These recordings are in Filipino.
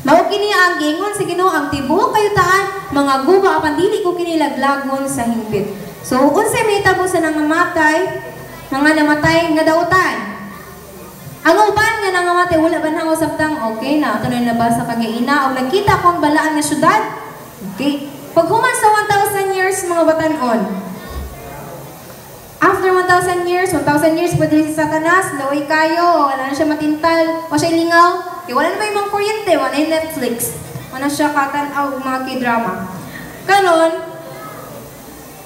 Mao kini ang giingon sa Ginoo ang tibuok kayutaan mga guba apan dili ko kini laglagon sa hingpit. So unsay mahitabo sa nangamatay, mga namatay nga dautan? Ang uban nga nangamatay wala ba nang usabtang okay na ato na nabasa kagaina og nakita ko ang balaan nga syudad. Okay. Pag human sa 1,000 years mga batan-on. After 1,000 years pwede si Satanas, laway kayo, wala na siya matintal, o siya lingaw. Okay, wala na may mga kuryente, wala na yung Netflix. Wala siya katanaw mga k-drama. Karon,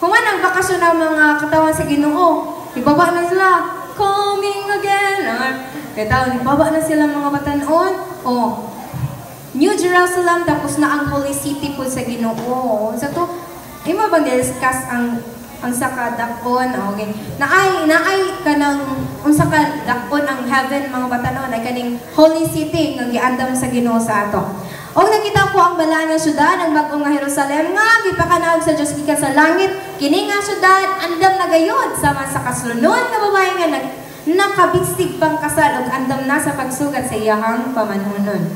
human ang bakasyon ng mga katawan sa Ginoo. Ibaba na sila, coming again. Kaya tao, ibaba na sila mga batan-on. Oh, New Jerusalem, tapos na ang Holy City po sa Ginoo. Sa to, ay mo bang discuss ang sa kadakon, okay. Naay ka ng unsa ka dakon ang heaven mga batanon ay kaning Holy City nga giandam sa Ginoo sa ato. Og nakita ko ang balaan nga syudad, ang bag-o nga Jerusalem nga gipakanaog sa Dios gikan sa langit. Kini nga syudad andam na gayud sama sa kasulunod nga babae nga nakabistig pang kasal og andam na sa pagsugat sa iyahang pamanhonon.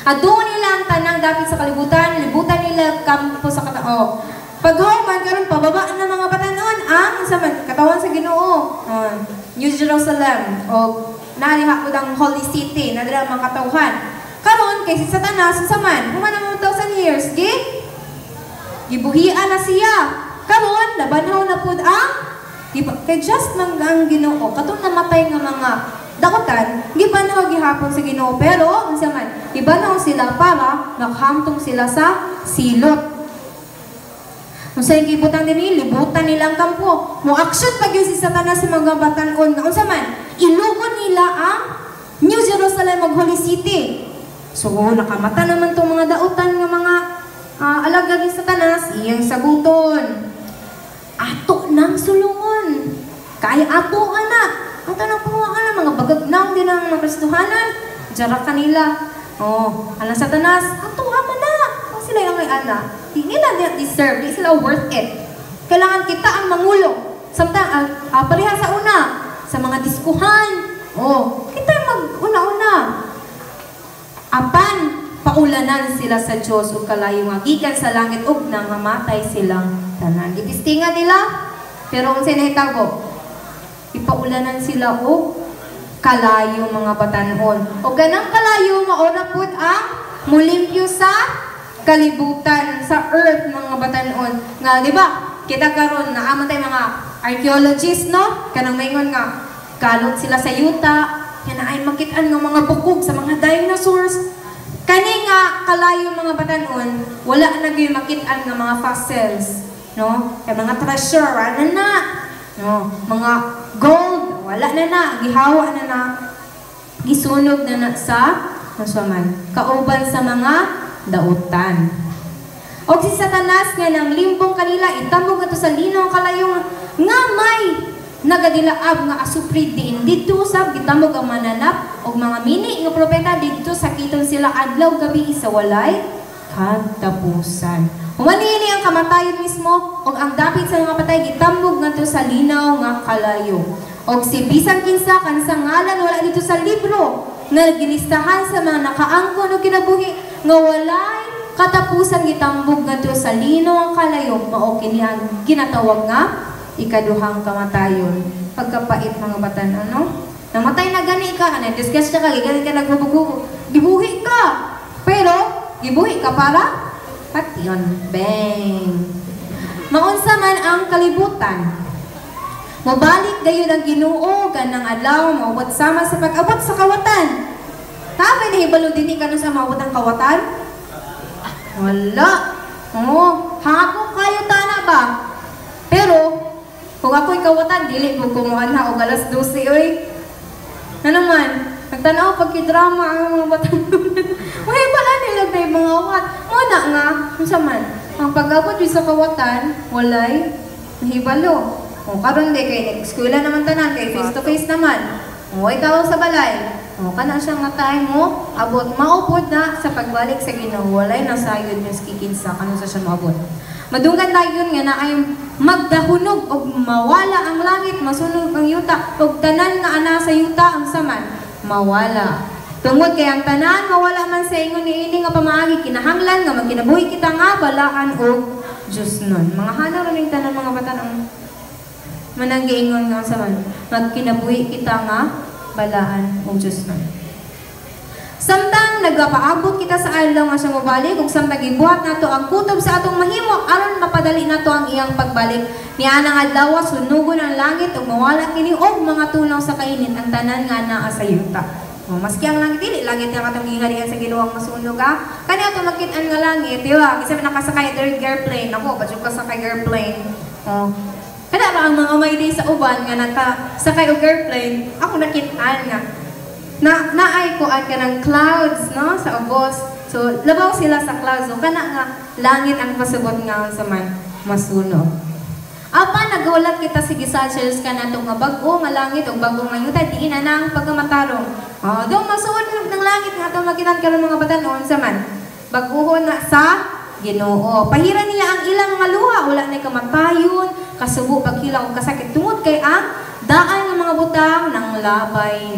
Adto nila ang tanang dapit sa kalibutan, libutan nila kampo sa katao. Paghuman karon pababa na mga batanon ang katawan sa Ginoo. New Jerusalem o nariha ko ang Holy City na dira mga katawhan. Karon kay si Satanas sa man, human na 1,000 years, gibuhian na siya. Karon labanhaw na pud ang kay just man ang Ginoo katong namatay nga mga dakotan, gibanhaw gihapon sa Ginoo pero unsa man, gibanhaw sila para makahamtong sila sa silot. Kung sa gibutan din libutan nilang kampo. Mo action pag si Satanas sa mga batan-on nga unsa man, ilugon nila ang New Jerusalem ug Holy City. So nakamata naman tong mga dautan nga mga alagad ni Satanas, iyang saguton. Ato nang sulungon. Kaya ato ana. Ato nang puwa mga bagagnaw din ang nakristohanan. Jara kanila. Oh, alang Satanas, ato ama na. Sila yung may ana, di nila deserve, di sila worth it. Kailangan kita ang mangulo. Samtang, pareha sa una, sa mga diskuhan. Oh, kita mag-una-una. Apan, paulanan sila sa Diyos o kalayo nga gikan sa langit ug nangamatay silang tanan. Itistingan nila, pero kung sinahitago, ipaulanan sila o kalayo mga batanon. O ganang kalayo, mauna pud ang mulimpyo sa kalibutan sa earth mga batanon nga di ba kita karon naaman tay mga archaeologists no kanang maingon nga kalot sila sa yuta kana ay makit-an nga mga bukog sa mga dinosaurs kani nga kalayo mga batanon wala na gyud makit-an nga mga fossils no kay mga treasure wala na no mga gold wala na gihawa na gisunog na sa man kauban sa mga dautan. O si Satanas nga nang limbong kanila itambog ato sa linaw kalayong nga may nagadilaab nga asuprid diin dito sa gitambog ang mananap og mga mini nga propeta dito sakiton sila adlaw gabi sa walay katapusan. Humanini ang kamatayon mismo og ang dapit sa mga patay gitambog ngadto sa linaw nga kalayo. Og si bisan kinsa kan sa ngalan wala dito sa libro nga gilistahan sa mga nakaangkon og kinabuhi nga walay katapusan gitambog ngadto sa linaw ang kalayo mao kini ang ginatawag nga ikaduhang kamatayon. Pagkapait mga batan ano? Namatay na gani ka, discuss ka gani ka nagbubugo. Gibuhi ka. Pero gibuhi ka para pation. Bang. Maunsa man ang kalibutan. Mabalik gayon ang Ginoo kanang adlaw maabot sama sa pag-abot sa kawatan. Tapay na hibalo din ka sa maabot ang kawatan? Wala. Oh, hako kayo tana ba? Pero kung ako'y kawatan, dili ko kumuhan na o alas 12 oy. Na naman, nagtanaw pagkidrama ang mga batan. May pala nila tayo mga awat. Muna nga, kung man, ang pag-abot sa kawatan, walay nahibalo. O karon di kay eskwela naman tanan kay face to face naman. O ikaw sa balay. O kana siya nga time mo abot maupod na sa pagbalik sa Ginoo. Walay nasayod yung kikinsa kanu sa siya maabot. Madunggan dayon nga na ay magdahunog og mawala ang langit, masunog ang yuta og tanan nga ana sa yuta ang saman mawala. Tungod kay ang tanan mawala man sa ingon niini nga pamaagi kinahanglan nga magkinabuhi kita nga balaan og Dios nun. Mga hanaw ra ning tanan mga batan-o. Manang giingon nga sa man magkinabuhi kita nga balaan og Dios nun. Samtang nagapaabot kita sa adlaw nga siya mobalik ug samtang gibuhat nato ang kutob sa atong mahimo aron mapadali nato ang iyang pagbalik. Niana nga adlaw sunugon ang langit ug mawala kini og mga tunaw sa kainit ang tanan nga naa sa yuta. Maski ang langit dili langit nga katong giharian sa Ginoo nga sunog kani ato makit-an nga langit di ba kasi nakasakay airplane ako badyo ka sakay airplane kada ba ang mga may sa uban nga nakasakay og airplane ako nakit-an nga naay ko ka ng clouds no sa ubos so labaw sila sa clouds so kana nga langit ang pasubot nga sa man masunog. Apa nagawalat kita sige sa Celsius kanato nga bag-o nga langit ug bag-o nga yuta diin na ang pagkamatarong. Dong masuod ng langit nga ato makitan karon mga batan-on sa man. Bag-ohon na sa Ginoo. Pahiran niya ang ilang mga luha wala na kamatayon, kasubo pagkilaw ug kasakit tungod kay ang daan ng mga butang ng labay.